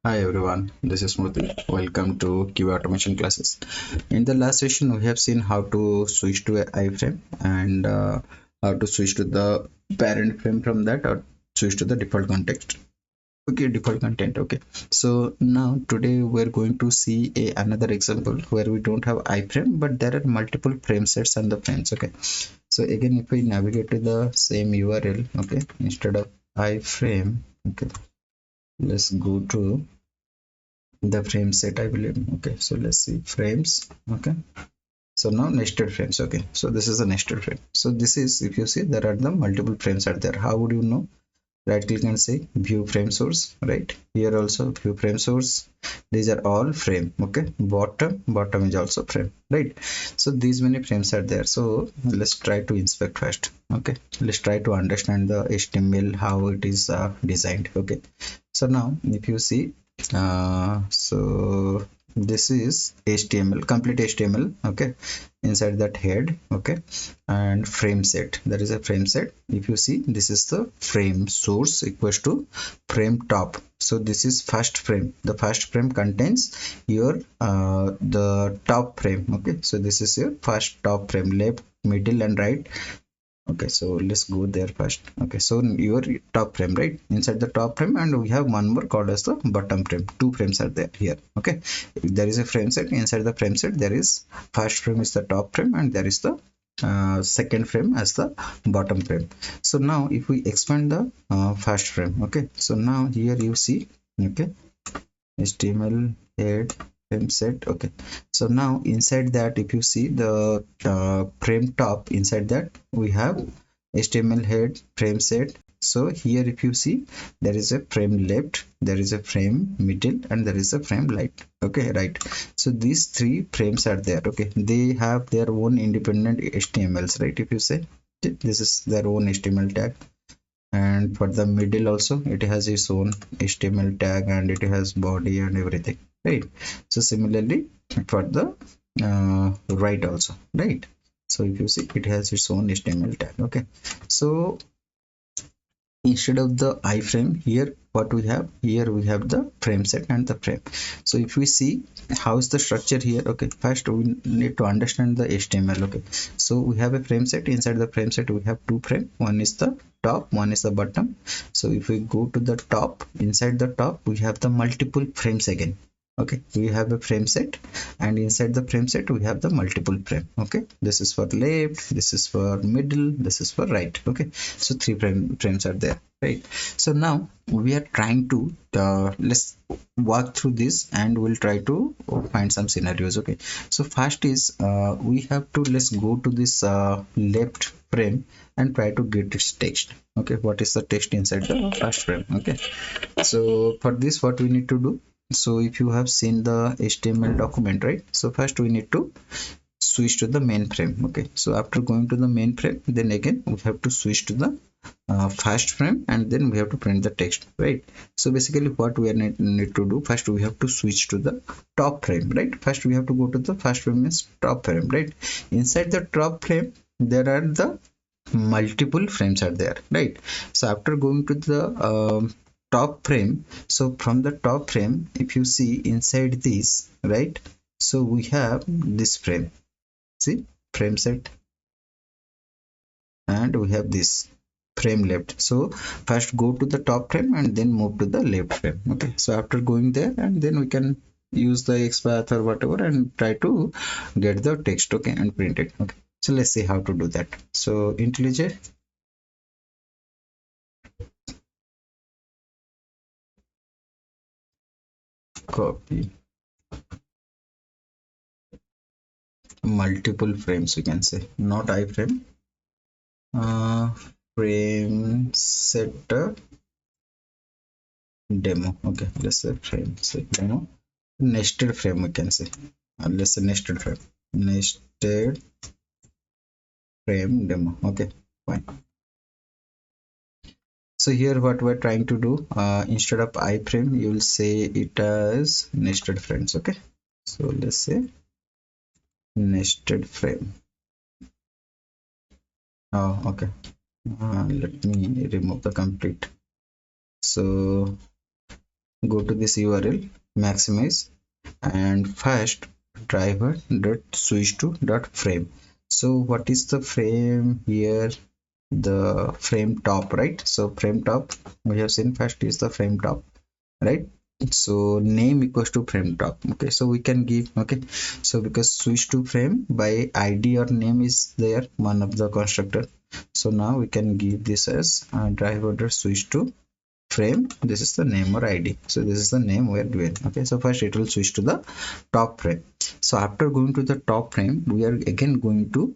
Hi everyone, this is Murthy. Welcome to QA automation classes. In the last session, we have seen how to switch to a iframe and how to switch to the parent frame from that or switch to the default context. Okay, default content. Okay, so now today we're going to see another example where we don't have iframe, but there are multiple frame sets and the frames. Okay, so again, if we navigate to the same URL, okay, instead of iframe, okay, let's go to the frame set, I believe. Okay, so let's see frames. Okay, so now nested frames. Okay, so this is a nested frame. So this is, if you see, there are the multiple frames are there. How would you know? Right click and say view frame source. Right here also view frame source. These are all frame. Okay, bottom is also frame. Right, so these many frames are there. So let's try to inspect first. Okay, let's try to understand the HTML, how it is designed. Okay, so now if you see, so this is HTML, complete HTML. Okay, inside that head. Okay, and frame set, there is a frame set. If you see, this is the frame source equals to frame top. So this is first frame. The first frame contains your the top frame. Okay, so this is your first top frame, left, middle and right. Okay, so let's go there first. Okay, so your top frame, right, inside the top frame, and we have one more called as the bottom frame. Two frames are there here. Okay, there is a frame set. Inside the frame set, there is first frame is the top frame, and there is the second frame as the bottom frame. So now if we expand the first frame, okay, so now here you see, okay, HTML head frame set. Okay, so now inside that, if you see the frame top, inside that we have HTML head frame set. So here if you see, there is a frame left, there is a frame middle, and there is a frame right. Okay, right, so these three frames are there. Okay, they have their own independent HTMLs, right? If you say this is their own HTML tag, and for the middle also it has its own HTML tag, and it has body and everything, right? So similarly for the right also, right? So if you see, it has its own HTML tag. Okay, so instead of the iframe, here what we have, here we have the frame set and the frame. So if we see how is the structure here, okay, first we need to understand the HTML. Okay, so we have a frame set. Inside the frame set we have two frame, one is the top, one is the bottom. So if we go to the top, inside the top we have the multiple frames again. Okay, we have a frame set, and inside the frame set we have the multiple frame. Okay, this is for left, this is for middle, this is for right. Okay, so three frames are there, right? So now we are trying to let's walk through this, and we'll try to find some scenarios. Okay, so first is we have to, let's go to this left frame and try to get its text. Okay, what is the text inside the first frame? Okay, so for this what we need to do, so if you have seen the HTML document, right, so first we need to switch to the main frame. Okay, so after going to the main frame, then again we have to switch to the first frame, and then we have to print the text, right? So basically what we need to do, first we have to switch to the top frame, right? First we have to go to the first frame is top frame, right? Inside the top frame there are the multiple frames are there, right? So after going to the top frame, so from the top frame, if you see inside this, right, so we have this frame, see, frame set, and we have this frame left. So first go to the top frame and then move to the left frame. Okay, so after going there, and then we can use the XPath or whatever and try to get the text, okay, and print it. Okay, so let's see how to do that. So IntelliJ, copy multiple frames, we can say, not iframe, uh, frame set demo. Okay, let's say frame set demo, nested frame, we can say, let's say nested frame demo. Okay, fine. So here what we're trying to do, instead of iframe, you will say it as nested frames. Okay, so let's say nested frame. Oh, okay, let me remove the complete. So go to this URL, maximize, and first driver dot switch to dot frame. So what is the frame here? The frame top, right? So frame top we have seen first is the frame top, right? So name equals to frame top. Okay, so we can give, okay, so because switch to frame by id or name is there, one of the constructor, so now we can give this as driver dot switch to frame. This is the name or id, so this is the name we are doing. Okay, so first it will switch to the top frame. So after going to the top frame, we are again going to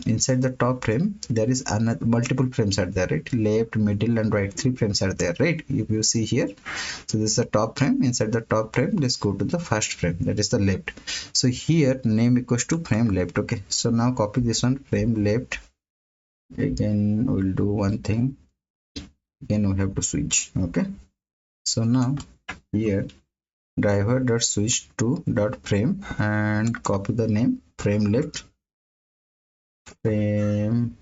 inside the top frame there is another multiple frames are there, right? Left, middle and right, three frames are there, right? If you see here, so this is the top frame. Inside the top frame, let's go to the first frame, that is the left. So here name equals to frame left. Okay, so now copy this one, frame left. Again we'll do one thing, again we have to switch. Okay, so now here driver dot switch to dot frame and copy the name frame left, frame,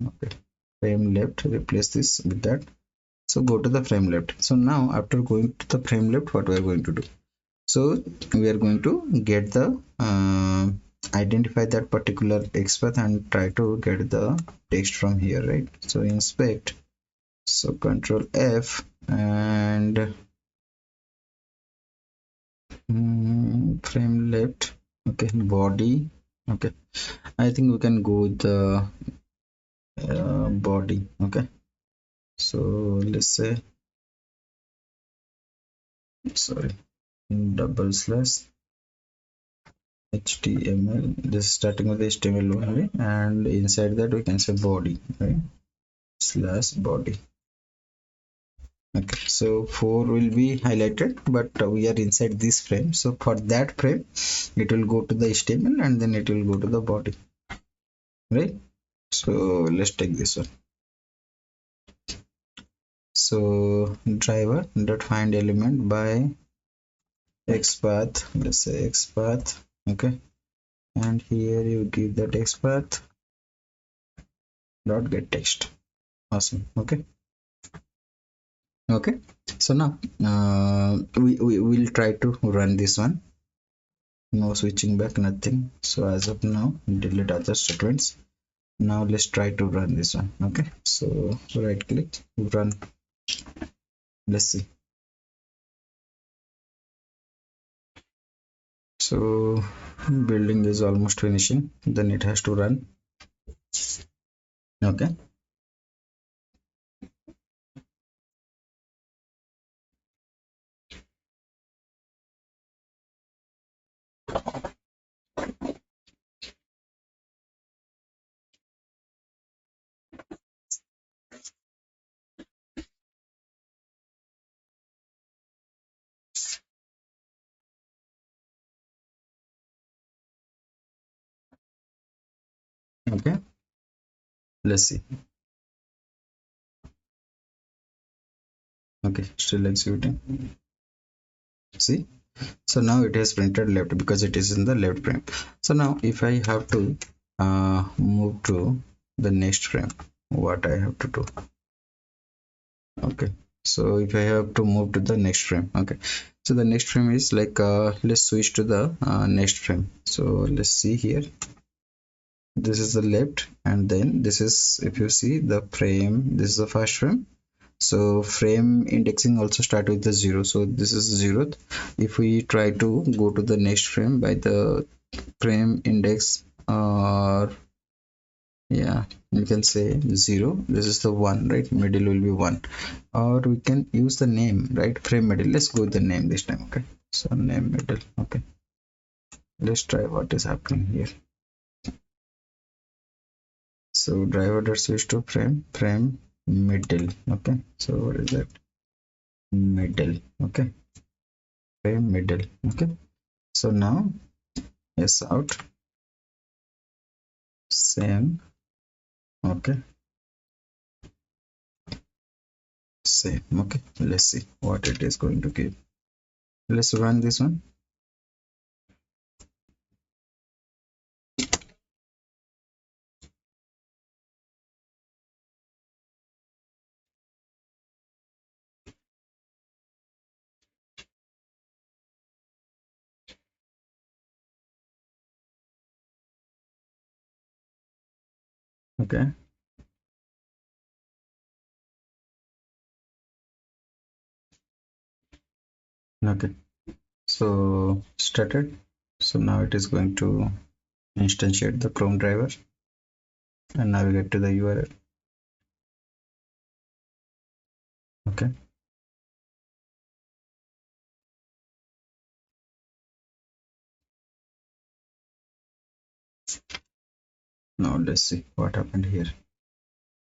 okay, frame left, replace this with that. So go to the frame left. So now after going to the frame left, what we are going to do, so we are going to get the identify that particular XPath and try to get the text from here, right? So inspect, so control F and frame left, okay, body, okay, I think we can go with the body. Okay, so let's say, sorry, double slash HTML, this is starting with HTML only, and inside that we can say body, right? Slash body. Okay, so 4 will be highlighted, but we are inside this frame, so for that frame it will go to the HTML and then it will go to the body, right? So let's take this one. So driver dot find element by XPath, let's say XPath. Okay, and here you give that XPath dot get text. Awesome. Okay, okay, so now we will try to run this one. No switching back, nothing. So as of now delete other statements. Now let's try to run this one. Okay, so right click, run. Let's see. So building is almost finishing, then it has to run. Okay, okay, let's see. Okay, still executing. See, so now it has printed left because it is in the left frame. So now if I have to move to the next frame, what I have to do? Okay, so if I have to move to the next frame, okay, so the next frame is like let's switch to the next frame. So let's see here, this is the left, and then this is, if you see the frame, this is the first frame. So frame indexing also start with the 0, so this is 0th. If we try to go to the next frame by the frame index, or yeah, you can say 0, this is the 1, right? Middle will be 1, or we can use the name, right? Frame middle, let's go with the name this time. Okay, so name middle. Okay, let's try what is happening here. So driver dot switch to frame middle. Okay, so what is that? Middle. Okay, frame middle. Okay, so now yes out, same. Okay, same. Okay, let's see what it is going to give. Let's run this one. Okay. Okay, so started. So now it is going to instantiate the Chrome driver and navigate to the URL. Okay, now let's see what happened here.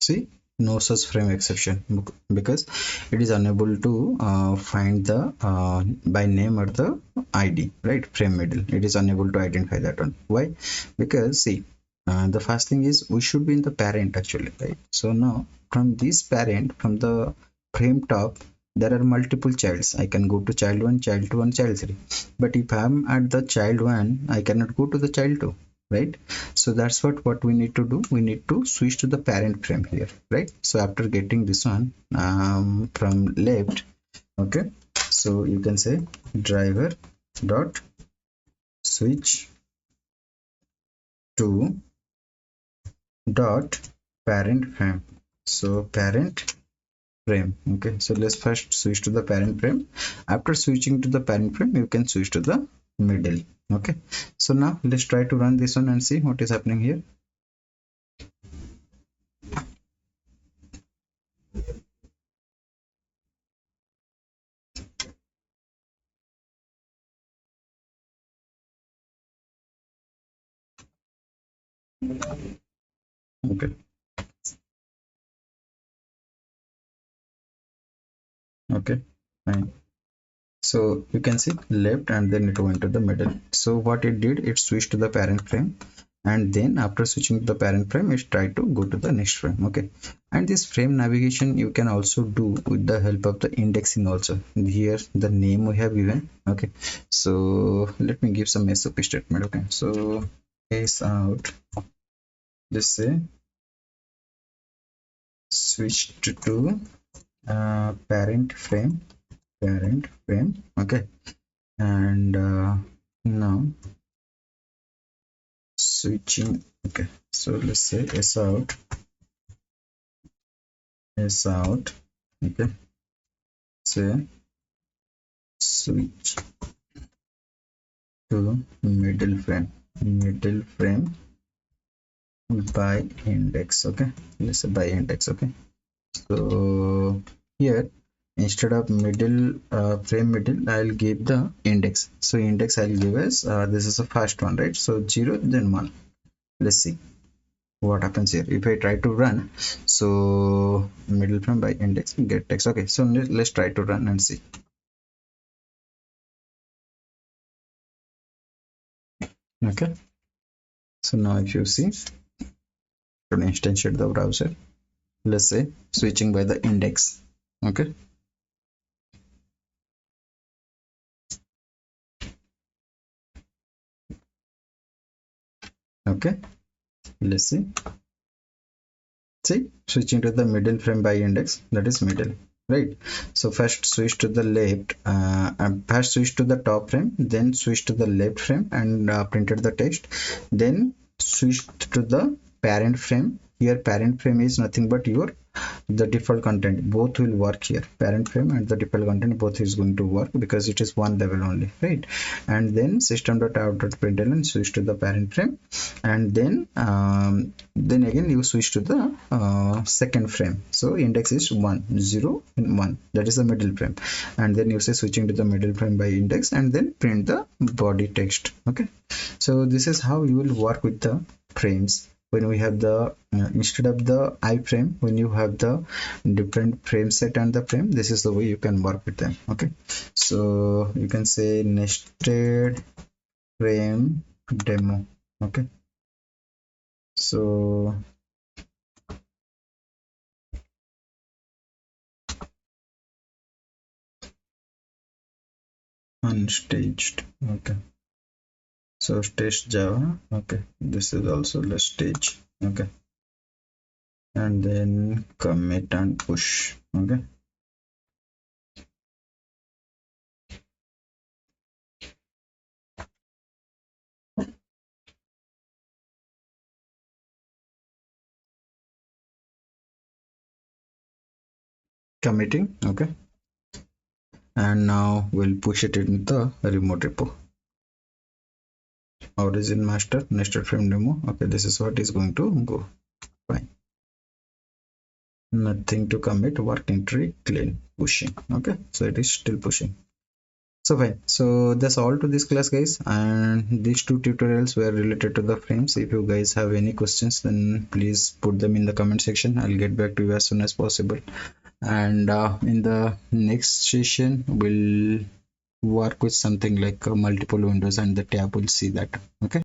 See, no such frame exception because it is unable to find the by name or the ID, right? Frame middle. It is unable to identify that one. Why? Because see, the first thing is we should be in the parent actually, right? So now from this parent, from the frame top, there are multiple childs. I can go to child 1, child 2 and child 3. But if I'm at the child 1, I cannot go to the child 2, right? So that's what we need to do. We need to switch to the parent frame here, right? So after getting this one from left, okay, so you can say driver dot switch to dot parent frame. So parent frame. Okay, so let's first switch to the parent frame. After switching to the parent frame, you can switch to the middle. Okay, so now let's try to run this one and see what is happening here. Okay, okay, fine. So you can see left and then it went to the middle. So what it did, it switched to the parent frame, and then after switching to the parent frame, it tried to go to the next frame. Okay, and this frame navigation you can also do with the help of the indexing also. Here the name we have given. Okay, so let me give some SOP statement. Okay, so case out, let's say switch to parent frame, okay, and now switching. Okay, so let's say s out, okay, say switch to middle frame by index. Okay, let's say by index. Okay, so here instead of middle frame middle, I'll give the index. So index I'll give as this is the first one, right? So 0 then 1. Let's see what happens here if I try to run. So middle frame by index get text. Okay, so let's try to run and see. Okay, so now if you see, to instantiate the browser, let's say switching by the index. Okay, okay, let's see switching to the middle frame by index, that is middle, right? So first switch to the left, and first switch to the top frame, then switch to the left frame and printed the text, then switch to the parent frame. Here parent frame is nothing but your the default content, both will work here. Parent frame and the default content both is going to work because it is one level only, right? And then system.out.println switch to the parent frame, and then again you switch to the second frame. So index is 1 0 and 1, that is the middle frame, and then you say switching to the middle frame by index and then print the body text. Okay, so this is how you will work with the frames when we have the instead of the iframe, when you have the different frame set and the frame, this is the way you can work with them. Okay, so you can say nested frame demo. Okay, so unstaged. Okay, so stage Java. Okay, this is also the stage. Okay, and then commit and push. Okay, committing. Okay, and now we'll push it in the remote repo. Origin master nested frame demo. Okay, this is what is going to go. Fine, nothing to commit, working tree clean, pushing. Okay, so it is still pushing. So fine, so that's all to this class, guys, and these two tutorials were related to the frames. If you guys have any questions, then please put them in the comment section. I'll get back to you as soon as possible, and in the next session we'll work with something like multiple windows, and the tab will see that. Okay.